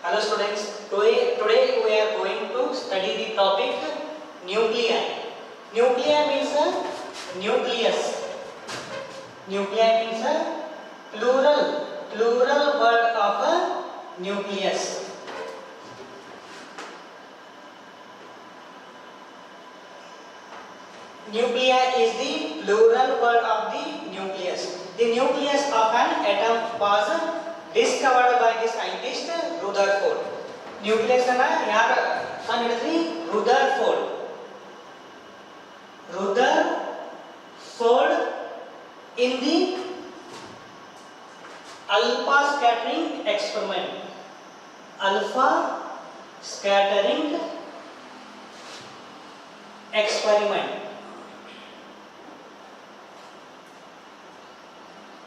Hello students, today we are going to study the topic nuclei. Nuclei means a nucleus. Nuclei means a plural word of a nucleus. Nuclei is the plural word of the nucleus. The nucleus of an atom was discovered by the scientist Rutherford. Nucleus ana yaar kanididri Rutherford. Rutherford in the alpha scattering experiment. Alpha scattering experiment.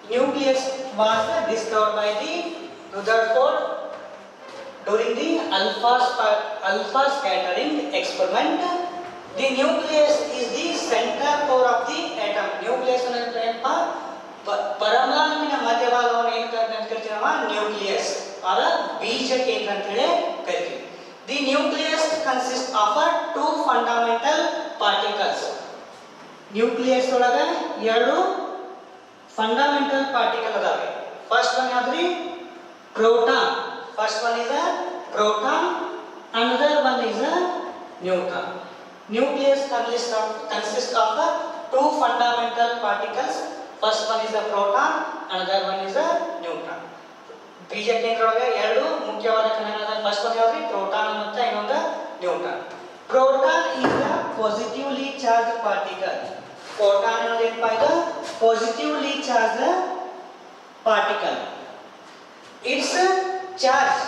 Nucleus was discovered by the Rutherford during the alpha scattering experiment. The nucleus is the center core of the atom. Nucleus ಅನ್ನೋದೇನಪ್ಪ ಪರಮಾಣುವಿನ ಮಧ್ಯಭಾಗವನ್ನು ಏನು ಕರಿತೀವಿ ನಾವು nucleus ಆರ ಬೀಜ ಕೇಂದ್ರ ಅಂತ ಹೇಳಿ ಕರಿತೀವಿ. The nucleus consists of two fundamental particles. Nucleus ಒಳಗೆ ಎರಡು fundamental particle adave. First one yadri proton. First one is a proton, another one is a neutron. Nucleus consists of two fundamental particles. First one is a proton, another one is a neutron. ಬೀಜ ಕೇಂದ್ರ ಒಳಗೆ ಎರಡು ಮುಖ್ಯವಾದ ಕಣಗಳಾದ first one ಯಾವ್ದು proton ಮತ್ತೆ ಇನ್ನೊಂದು neutron. Proton is a positively charged particle. Proton ಏನಪ್ಪಾ ಇದು positively charged particle. Its charge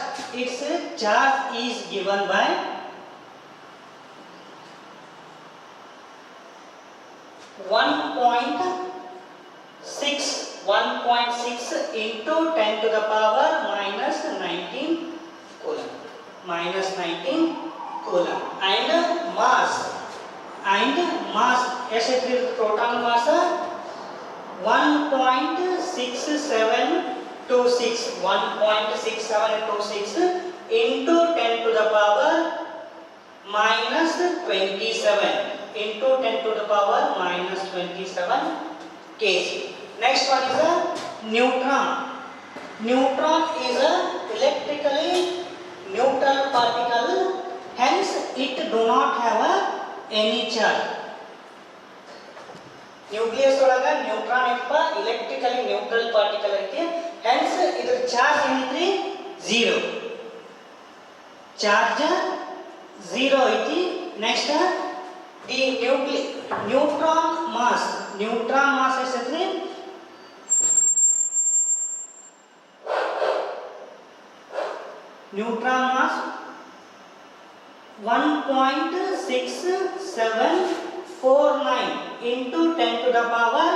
is given by 1.6 into 10 to the power minus 19 coulomb. And mass ಎಷ್ಟಿದೆ proton mass 1.6726 into 10 to the power minus 27 into 10 to the power minus 27 kg. Next one is a neutron. Neutron is a electrically neutral particle, hence it do not have any charge. Nucleus ಒಳಗ neutron ಏನಪ್ಪ electrically neutral particle ಐತಿ, hence ಇದರ charge ಏನೈತ್ರಿ zero. Charge zero ಐತಿ. Next the neutron mass ಎಷ್ಟೈತ್ರಿ neutron mass 1.6749 into 10 to the power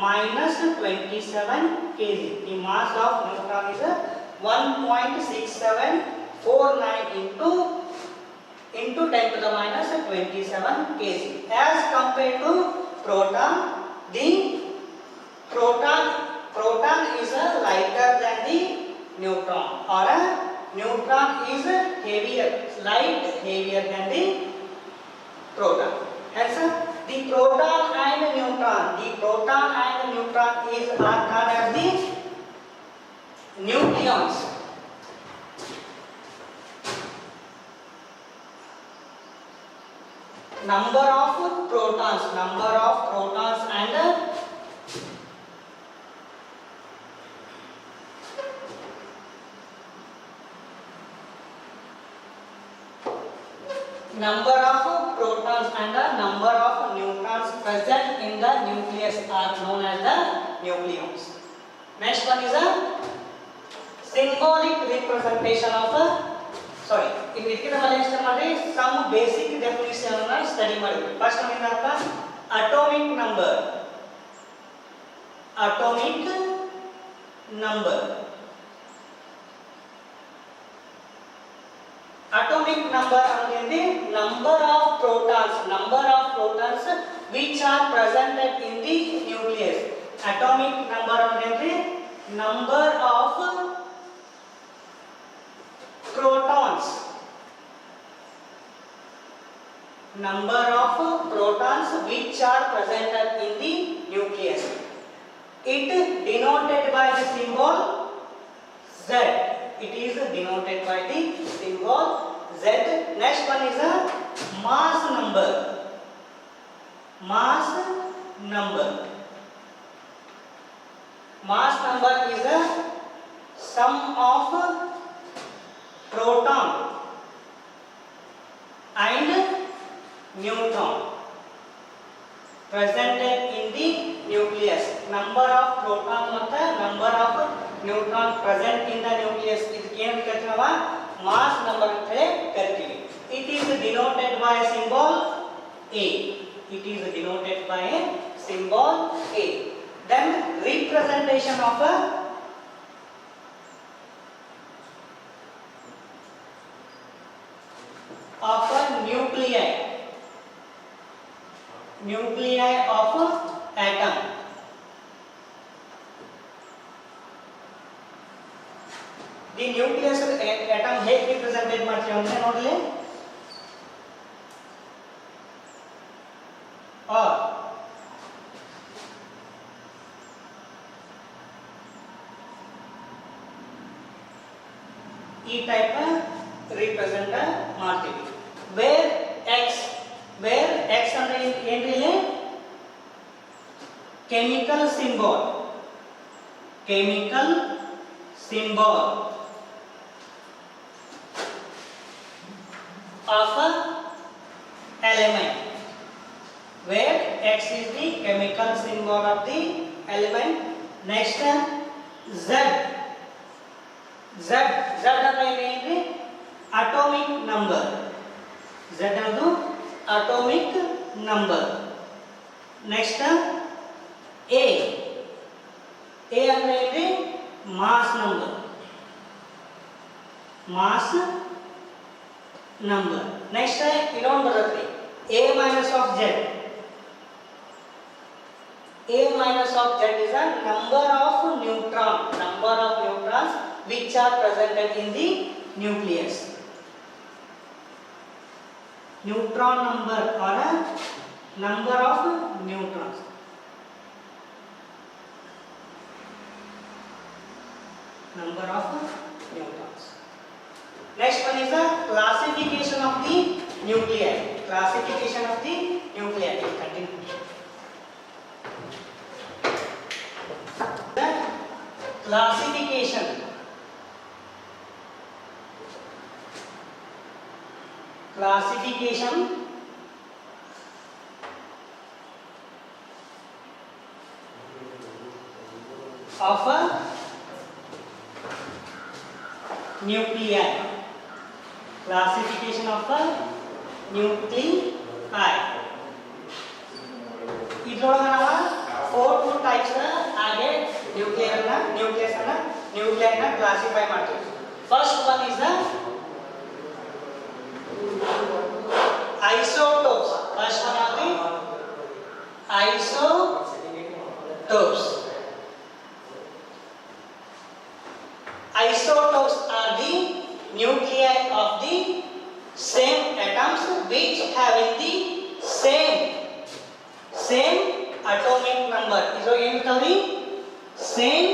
minus 27 kg. The mass of neutron is 1.6749 into 10 to the minus 27 kg. As compared to proton, the proton is lighter than the neutron, or a neutron is heavier than the proton. Hence the proton and neutron is are called as the nucleons. Number of protons and number of protons and the number of neutrons present in the nucleus are known as the nucleons. Next one is a symbolic representation of ಇದಕ್ಕಿಂತ ಮೊದಲು ಏನು ಮಾಡಿ some basic definition ಅನ್ನು study ಮಾಡಬೇಕು. First one ಏನಪ್ಪ atomic number. Atomic number ಅಂದರೆ number of protons which are presented in the nucleus. Atomic number ಅಂದರೆ number of protons. Number of protons which are present in the nucleus. It denoted by the symbol Z. It is denoted by the symbol Z. Next one is a mass number. Mass number. Mass number is a sum of proton and neutron presented in the nucleus. Number of proton ಮತ್ತು number of neutron present in the nucleus ಇದಕ್ಕೆ ಏನು ಕರಿತೀವಿ ನಾವು mass number ಅಂತ ಹೇಳಿ ಕರಿತೀವಿ. It is denoted by a symbol A. It is denoted by a symbol A. Then representation of a nuclei. Nuclei of atom. The nucleus atom ಹೇಗೆ represented ಮಾಡ್ತೀವಿ ಅಂತ ನೋಡಲಿ. or ಈ ಟೈಪ್ ರಿಪ್ರೆಸೆಂಟ್ ಮಾಡ್ತೀವಿ. where x ಅಂದ್ರೆ ಏನ್ರಿ ಇಲ್ಲಿ chemical symbol of a element. Where x is the chemical symbol of the element. Next z ಅಂದ್ರೆ ಏನ್ರಿ atomic number. Z ಅನ್ನೋದು atomic number. Next a ಅಂದ್ರೆ ಏನ್ರಿ mass number. Next ಇನ್ನೊಂದು ಬರುತ್ತೆ a minus of z. A minus of z is a number of neutrons which are presented in the nucleus. Neutron number or a number of neutrons. Next one is the classification of the nuclei. Continue. The classification of a nuclei. Classification of a nuclei. ಇದರೊಳಗೆ ನಾವು 4 types ಹಾಗೆ nucleus ಅನ್ನ classify ಮಾಡ್ತೀವಿ. First one is the isotopes. First one are the isotopes. Isotopes are the nuclei of the same atoms which having the same atomic number. So ಏನು ಹೇಳ್ತೀವಿ same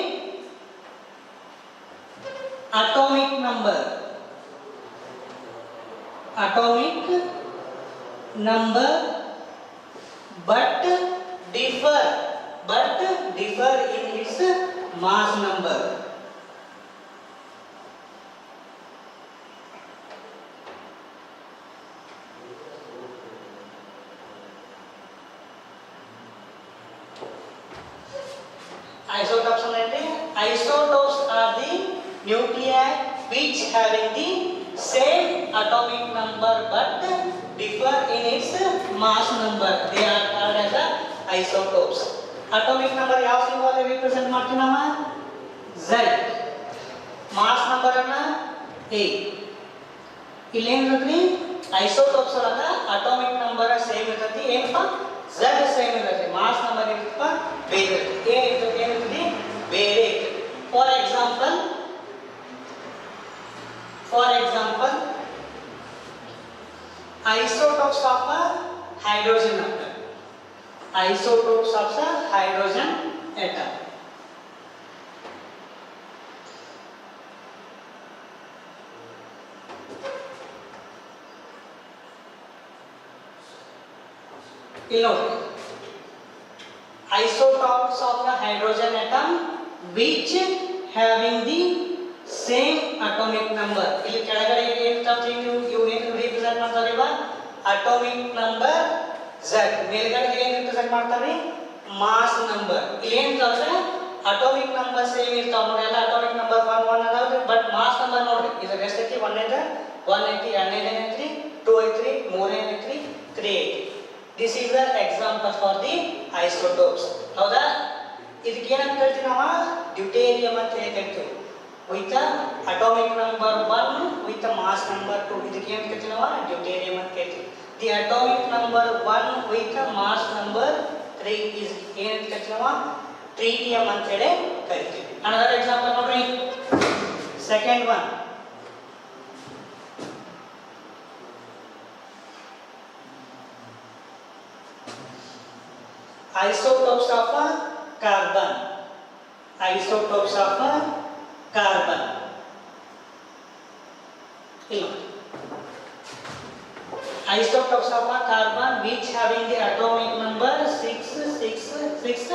atomic number but differ in its mass number. Isotopes are the nuclei which having the same atomic number but differ in its mass number. They are called as the isotopes. Atomic number ಯಾವ symbol represent ಮಾಡ್ತೀವಿ ನಾವು Z. Mass number ಅನ್ನ A. ಇಲ್ಲಿ ಏನಿರುತ್ತೆ isotopes ಒಳಗ atomic number same ಇರ್ತೈತಿ. ಏನಪ್ಪ Z same ಇರುತ್ತೆ. ಮಾಸ್ ನಂಬರ್ ಏನಪ್ಪ ಬೇರೆ ಇರುತ್ತೆ. A ಇರ್ತೈತಿ ಏನಿರ್ತೈತಿ ಬೇರೆ ಇರ್ತೈತಿ. For example For example, isotopes of a hydrogen atom. Isotopes of a hydrogen atom. Isotopes of the hydrogen atom which having the same atomic number. ಇಲ್ಲಿ ಕೆಳಗಡೆ ಏನು ತರ್ತೀವಿ ನೀವು ಏನು ರಿಪ್ರೆಸೆಂಟ್ ಮಾಡ್ತಾರಿವ atomic number Z. ಮೇಲ್ಗಡೆ ಏನು ರಿಪ್ರೆಸೆಂಟ್ ಮಾಡ್ತಾರೆ ಮಾಸ್ ನಂಬರ್. ಇಲ್ಲಿ ಏನು ತರ್ತಾರೆ atomic number ಸೇಮ್ ಇರ್ತಾವ ನೋಡಿ ಎಲ್ಲ atomic number 1 1 ಅದಾವ ಬಟ್ ಮಾಸ್ ನಂಬರ್ ನೋಡ್ರಿ ಇದು ಎಷ್ಟೈತಿ 1 ಐತೆ 1 ಐತಿ 2 ಐತಿ 2 ಐತಿ 3 ಐತಿ 3 ಐತಿ. This is the example for the isotopes. ಹೌದಾ ಇದಕ್ಕೆ ಏನಂತ ಹೇಳ್ತೀವಿ ನಾವು ಡ್ಯೂಟೇರಿಯಂ ಅಂತ ಹೇಳ್ತೀವಿ with the atomic number 1 with the mass number 2. ಇದಕ್ಕೆ ಏನು ಹೇಳ್ತೀವಿ ನಾವು ಡ್ಯೂಟೇರಿಯಂ ಅಂತ ಹೇಳ್ತೀವಿ. The atomic number 1 with the mass number 3 is ಏನು ಹೇಳ್ತೀವಿ ನಾವು ಟ್ರಿಟಿಯಂ ಅಂತ ಹೇಳಿ ಕರಿತೀವಿ. Another example ನೋಡ್ರಿ second one. Isotopes of a carbon. Isotopes of a carbon. Isotopes of a carbon which having the atomic number 6 6 6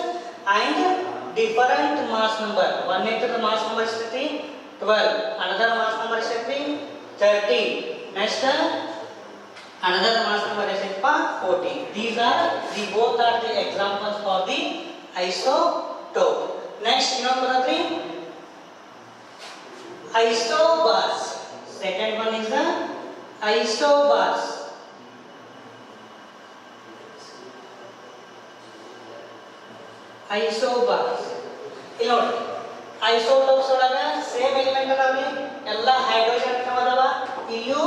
and different mass number. One is the mass number is 12. Another mass number is 13. Next another mass number is 14. These are the both are the examples for the isotope. Next, you know what the isobars. Second one is the isobars. Isobars. You know, isotopes ಒಳಗೆ same element ಅದಾವೆ ಎಲ್ಲ hydrogen atom ಅದಾವ ಇಲ್ಲಿಯೂ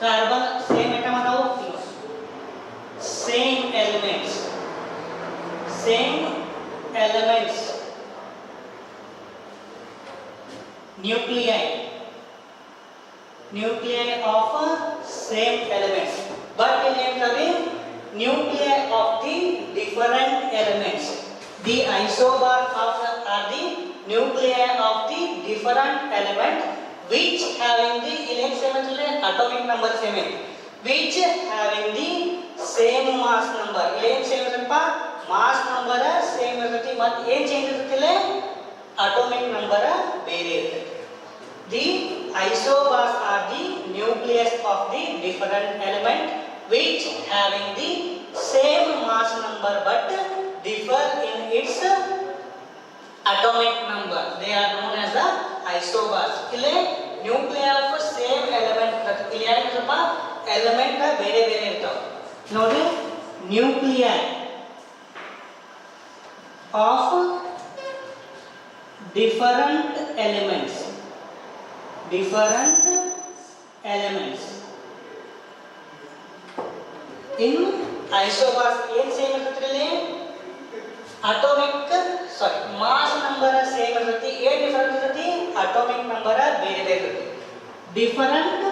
carbon same atom ಅದಾವು same elements nuclei of same elements but in the nuclei of the different elements. The isobar of are the nuclei of the different element which having the atomic number same which having the same mass number. Ile same iruttappa mass number same iruttati but ಏನು change ಇರುತ್ತಿಲ್ಲ atomic number ಬೇರೆ ಇರುತ್ತದೆ. The isobars are the nucleus of the different element which having the same mass number but differ in its atomic number. They are known as the isobars. Ile nuclei of same element ಇಲ್ಲಿ ಏನಪ್ಪ element ಬೇರೆ ಬೇರೆ ಇರ್ತಾವೆ ನೋಡಿ nuclei of different elements in isobars ಏನು same ಇರ್ತೈತಿ mass number same ಇರ್ತೈತಿ ಏನು ಡಿಫರೆಂಟ್ ಇರ್ತೈತಿ ಅಟೋಮಿಕ್ ನಂಬರ್ ಬೇರೆ ಬೇರೆ ಇರ್ತೈತಿ ಡಿಫರೆಂಟ್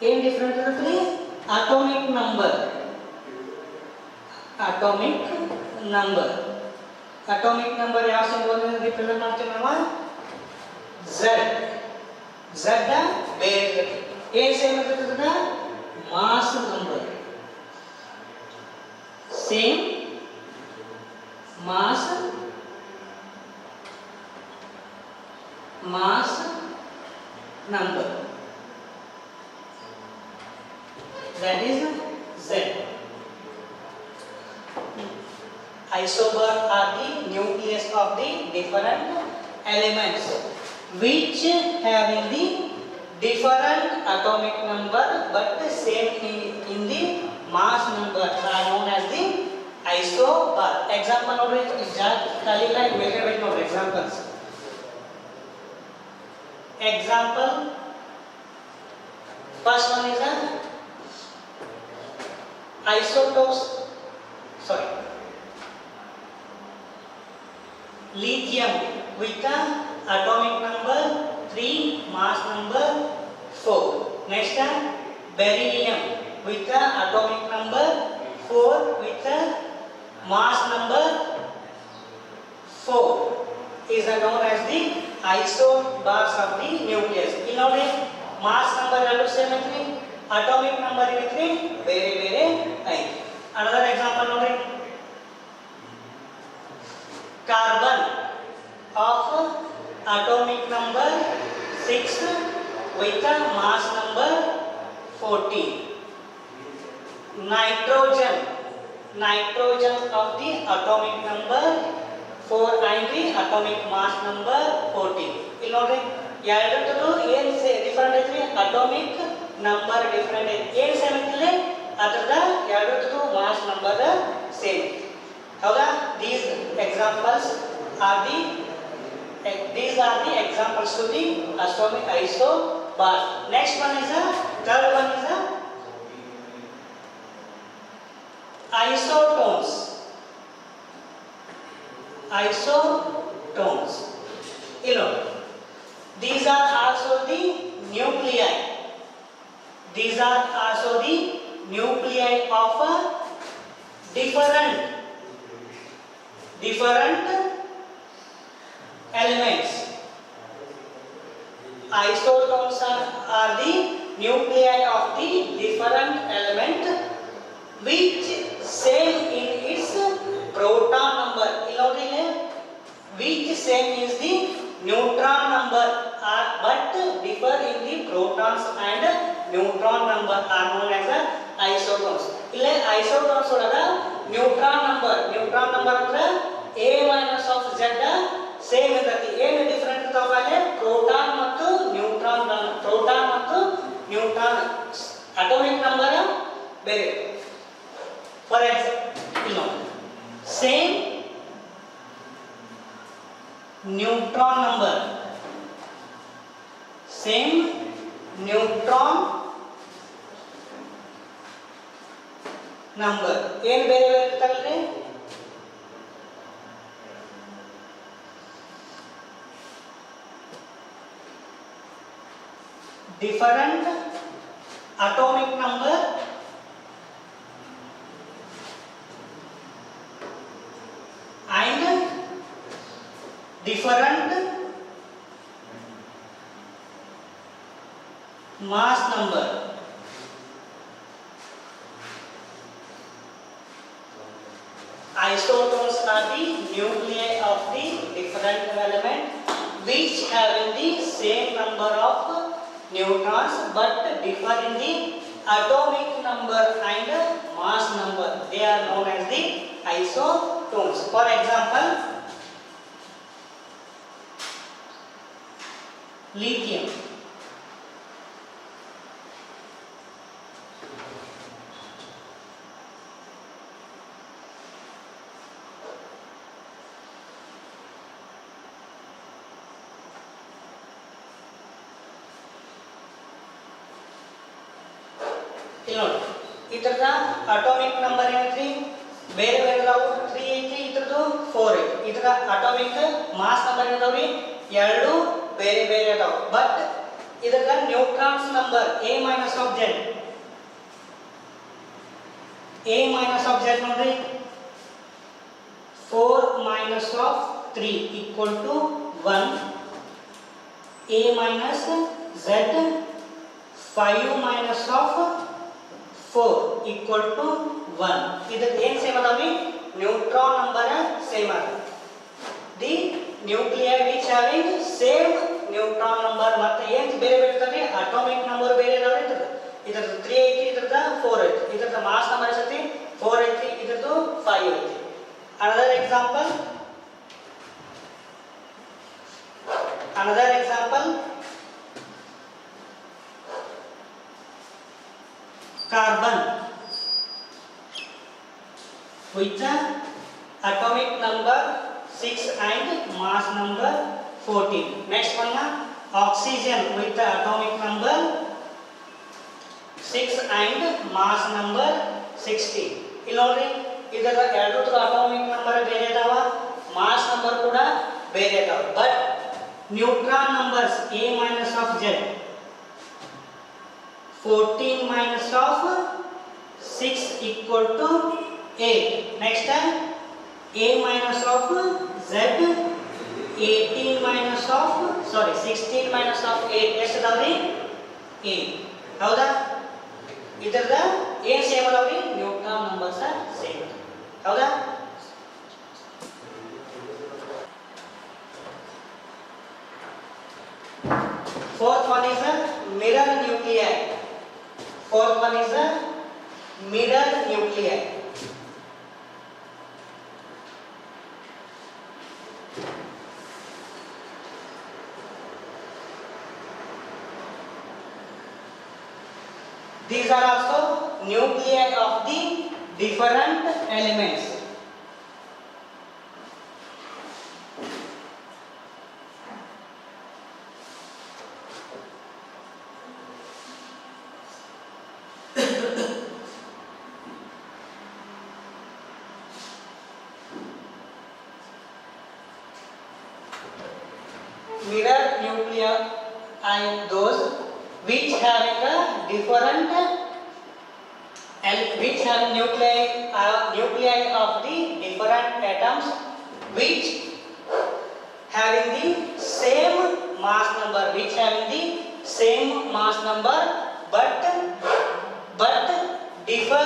ಏನು ಡಿಫರೆಂಟ್ ಇರ್ತೈತಿ ಅಟೋಮಿಕ್ ನಂಬರ್ ಯಾವ ಸಿಂಬಲ್ ಇಂದ ರಿಪ್ರೆಸೆಂಟ್ ಮಾಡ್ತೀವಿ ನಾವು Z ಬೇರೆ ಇರ್ತೈತಿ ಏನು ಸೇಮ್ ಇರ್ತೈತಿ mass number same mass number that is Z. Isobar are the nucleus of the different elements which having the different atomic number but same in the mass number are known as the isobar. Example ನೋಡ್ರಿ ಖಾಲಿ line ಮೇಲ್ಗಡೆ byte ನೋಡ್ರಿ examples. Example first one is isotopes lithium with atomic number 3, mass number 4. Next beryllium with the atomic number 4 with the mass number 4 is known as the isobars of the nucleus. Illnode mass number ಎರಡು same ಐತ್ರಿ, atomic number ಏನೈತ್ರಿ ಬೇರೆ ಬೇರೆ ಐತಿ. Another example ನೋಡ್ರಿ, carbon of atomic number 6 with the mass number 14. Nitrogen of the atomic number 4 and the atomic mass number 14. ಇಲ್ಲಿ ನೋಡ್ರಿ ಎರಡರದ್ದು ಏನು different ಐತ್ರಿ, ಅಟೋಮಿಕ್ ನಂಬರ್ ಡಿಫರೆಂಟ್ ಐತಿ. ಏನು ಸೇಮ್ ಐತಿಲ್ಲ ಅದರದ ಎರಡರದ್ದು ಮಾಸ್ ನಂಬರ್ ಸೇಮ್. ಹೌದಾ? These are the examples to the atomic isobars. Next one is third one is isotones. These are also the nuclei. These are also the nuclei of different elements. Isotones are the nuclei of the different element which same in its proton number. Which same is the neutron number but differ in the protons and neutron number are known as isotones. Ille isotones olaga neutron number ಅಂದ್ರೆ a minus of z same ಇರ್ತೈತಿ. ಏನು different ಇರ್ತಾವಲ್ಲ, proton ಮತ್ತು neutron atomic number ಬೇರೆ. For example same neutron number ಏನು ಬೇರೆ ಬೇರೆ ಇರ್ತಾವಲ್ರಿ, different atomic number and different mass number. Isotones are the nuclei of the different element which having the same number of neutrons but differ in the atomic number and mass number. They are known as the isotones. For example, lithium. ಇದರದ atomic number ಏನೈತ್ರಿ ಬೇರೆ ಬೇರೆ ಅದಾವು. 3 ಐತಿ, ಇದ್ರದ್ದು 4 ಐತಿ. ಇದರ atomic mass number ಏನದಾವ್ರಿ ಎರಡು ಬೇರೆ ಬೇರೆ ಅದಾವು. ಬಟ್ ಇದರ neutrons number a minus of z ನೋಡ್ರಿ 4 minus of 3 equal to 1. a minus z 5 minus of 4 equal to 1. ಇದಕ್ಕೆ ಏನು ಸೇಮ್ ಅದಾವ್ರಿ, ನ್ಯೂಟ್ರಾನ್ ನಂಬರ್ ಸೇಮ್ ಅದ. The nuclei which having same neutron number ಮತ್ತೆ ಏನು ಬೇರೆ ಬೇರೆ ಇರ್ತದೆ, ಅಟೋಮಿಕ್ ನಂಬರ್ ಬೇರೆ ಇದಾವ್ರಿ. ಇದ್ರದ್ದು 3 ಐತಿ, ಇದ್ರದ್ದು 4 ಐತಿ. ಇದ್ರದ್ದು ಮಾಸ್ ನಂಬರ್ ಎಷ್ಟೈತಿ 4 ಐತಿ, ಇದ್ರದ್ದು 5 ಐತಿ. Another example carbon with the atomic number 6 and mass number 14. Next one oxygen with the atomic number 6 and mass number 16. ಇಲ್ಲಿ ನೋಡ್ರಿ ಇದರ ಎರಡರ ಅಟಾಮಿಕ್ ನಂಬರ್ ಬೇರೆ ಇದಾವ, ಮಾಸ್ ನಂಬರ್ ಕೂಡ ಬೇರೆ ಇದಾವ. But neutron numbers A minus of Z, 14 minus of 6 equal to 8. Next time A minus of Z, 18 minus of 16 minus of 8 ಎಷ್ಟಿದಾವ್ರಿ 8. ಹೌದಾ? ಇದರದ ಏನು ಸೇಮ್ ಅದಾವ್ರಿ ನ್ಯೂಟ್ರಾನ್ ನಂಬರ್ಸ್ ಸೇಮ್. ಹೌದಾ? Fourth one is a mirror nuclei. Fourth one is a mirror nuclei. These are also nuclei of the different elements. Mirror nuclei are those which having a different which have nuclei of the different atoms which having the same mass number, but differ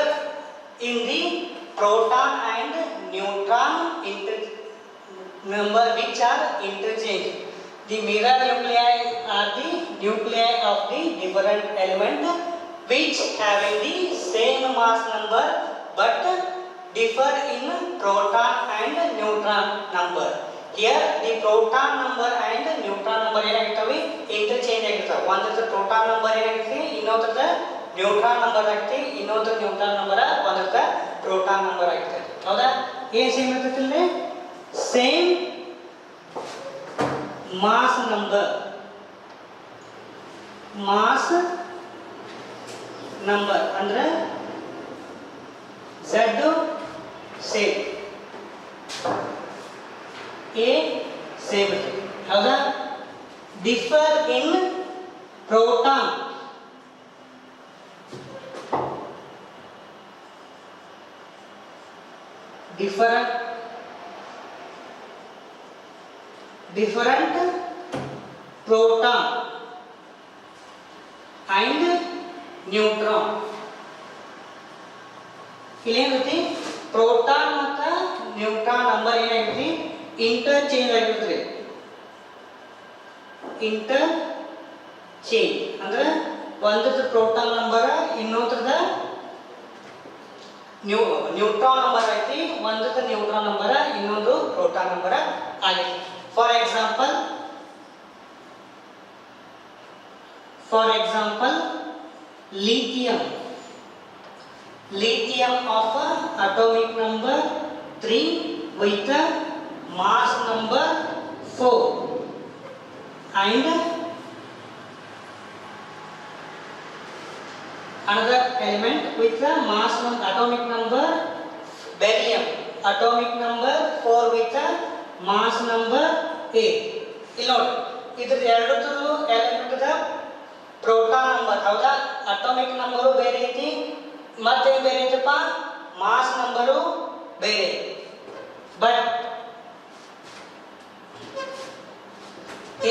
in the proton and neutron number which are interchanged. The mirror nuclei are the nuclei of the different element which having the same mass number but differ in proton and neutron number. Here the proton number and neutron number ಏನಾಗಿರ್ತವೆ interchange ಆಗಿರ್ತವೆ. ಒಂದರ proton number ಏನಾಗಿರ್ತದೆ, ಇನ್ನೊಂದರ neutron number ಆಗಿರ್ತದೆ, ಇನ್ನೊಂದರ neutron number ಒಂದರ proton number ಆಗಿರ್ತದೆ. ಹೌದಾ? ಏನು same ಇರ್ತದೆ ಇಲ್ಲಿ? ಸೇಮ್ mass number ಅಂದ್ರೆ Z ಸೇಮ್, A ಸೇಮ್ ಇರ್ತದೆ. ಹೌದಾ? Differ in proton, different proton and neutron. ಇಲ್ಲೇನೈತಿ ಪ್ರೋಟಾನ್ ಮತ್ತು ನ್ಯೂಟ್ರಾನ್ ನಂಬರ್ ಏನಾಗೈತಿ ಇಂಟರ್ಚೇಂಜ್ ಆಗಿರ್ತದೆ. ಇಂಟರ್ಚೇಂಜ್ ಅಂದ್ರೆ ಒಂದರದ ಪ್ರೋಟಾನ್ ನಂಬರ್ ಇನ್ನೊಂದರದ ನ್ಯೂಟ್ರಾನ್ ನಂಬರ್ ಐತಿ, ಒಂದರದ ನ್ಯೂಟ್ರಾನ್ ನಂಬರ್ ಇನ್ನೊಂದು ಪ್ರೋಟಾನ್ ನಂಬರ್ ಆಗೈತಿ. For example, lithium of atomic number 3 with mass number 4 and another element with the atomic number barium, atomic number 4 with the mass number 8. ಇಲ್ಲಿ ನೋಡಿ, ಇದ್ರ ಎರಡರದ್ದು element the proton number. ಹೌದಾ? Atomic number ಬೇರೆ ಐತಿ, ಮತ್ತೆ ಬೇರೆ ಐತಪ್ಪ ಮಾಸ್ ನಂಬರು ಬೇರೆ. But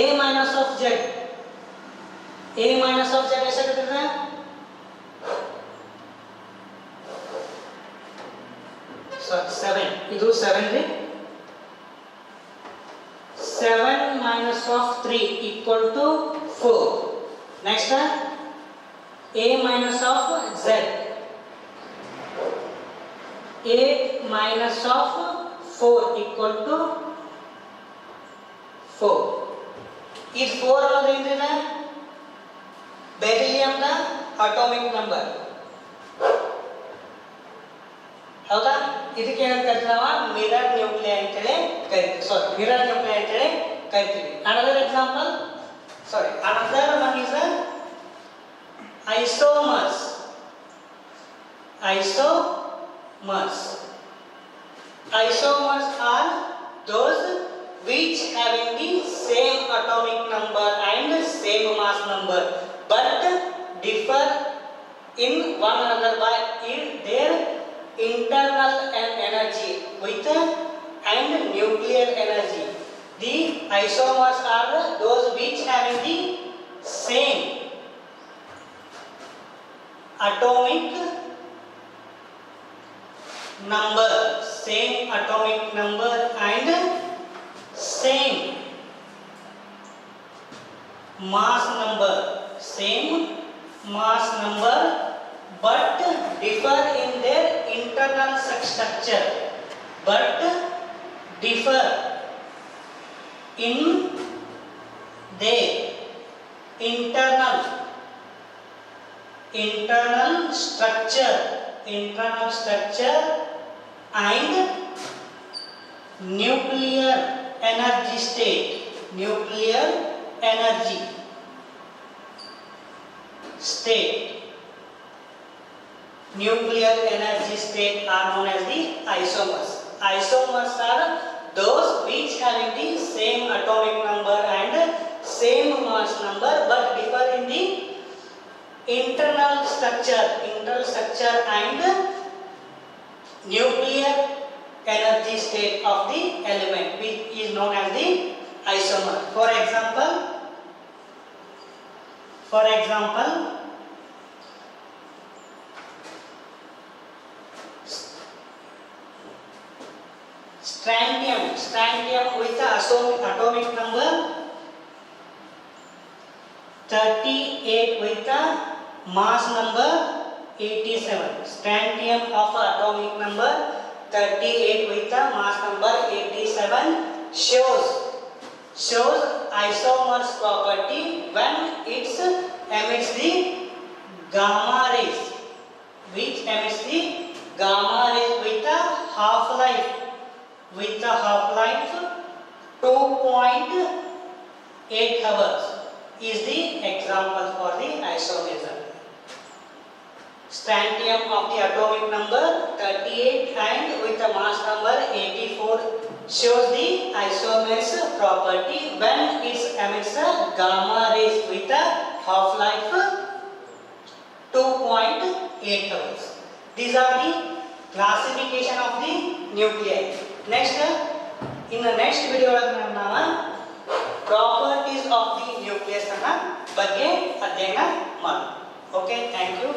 A minus of Z ಎಷ್ಟಾಗುತ್ತೆ? ಸಾರಿ 7. ಇದು 7 ರೀ. 7 minus of 3 equal to 4. Next A minus of Z, 8 minus of 4 equal to 4. Is 4 ಅನ್ನೋದು ಏನಿದೆ? Beryllium the atomic number. ಹೌದಾ? ಇದಕ್ಕೆ ಏನಂತ ಕರಿತೀವಿ ನಾವು? ಮಿರರ್ ನ್ಯೂಕ್ಲಿಯೈ ಅಂತೇಳಿ ಕರಿತೀವಿ. ಮಿರರ್ ನ್ಯೂಕ್ಲಿಯೈ ಅಂತೇಳಿ ಕರಿತೀವಿ. Another one is isomers. Isomers are those which having the same atomic number and same mass number but differ in one another by their internal energy with and nuclear energy. The isomers are those which having the same atomic number and same mass number but differ in their internal structure internal structure and nuclear energy state are known as the isomers. Isomers are those which having the same atomic number and same mass number but differ in the internal structure and nuclear energy state of the element, which is known as the isomer. For example, strontium with the atomic number 38 with the mass number 87. Strontium of atomic number 38 with the mass number 87 shows isomers property when it emits the gamma rays, which emits the gamma rays with the half-life 2.8 hours is the example for the isomerism. Strontium of the atomic number 38 and with the mass number 84 shows the isomers property when it emits a gamma rays with a half-life 2.8 hours. These are the classification of the nuclei. Next, in the next video ನಾವು properties of the nucleus ಬಗ್ಗೆ ಅಧ್ಯಯನ ಮಾಡೋಣ. Okay, thank you.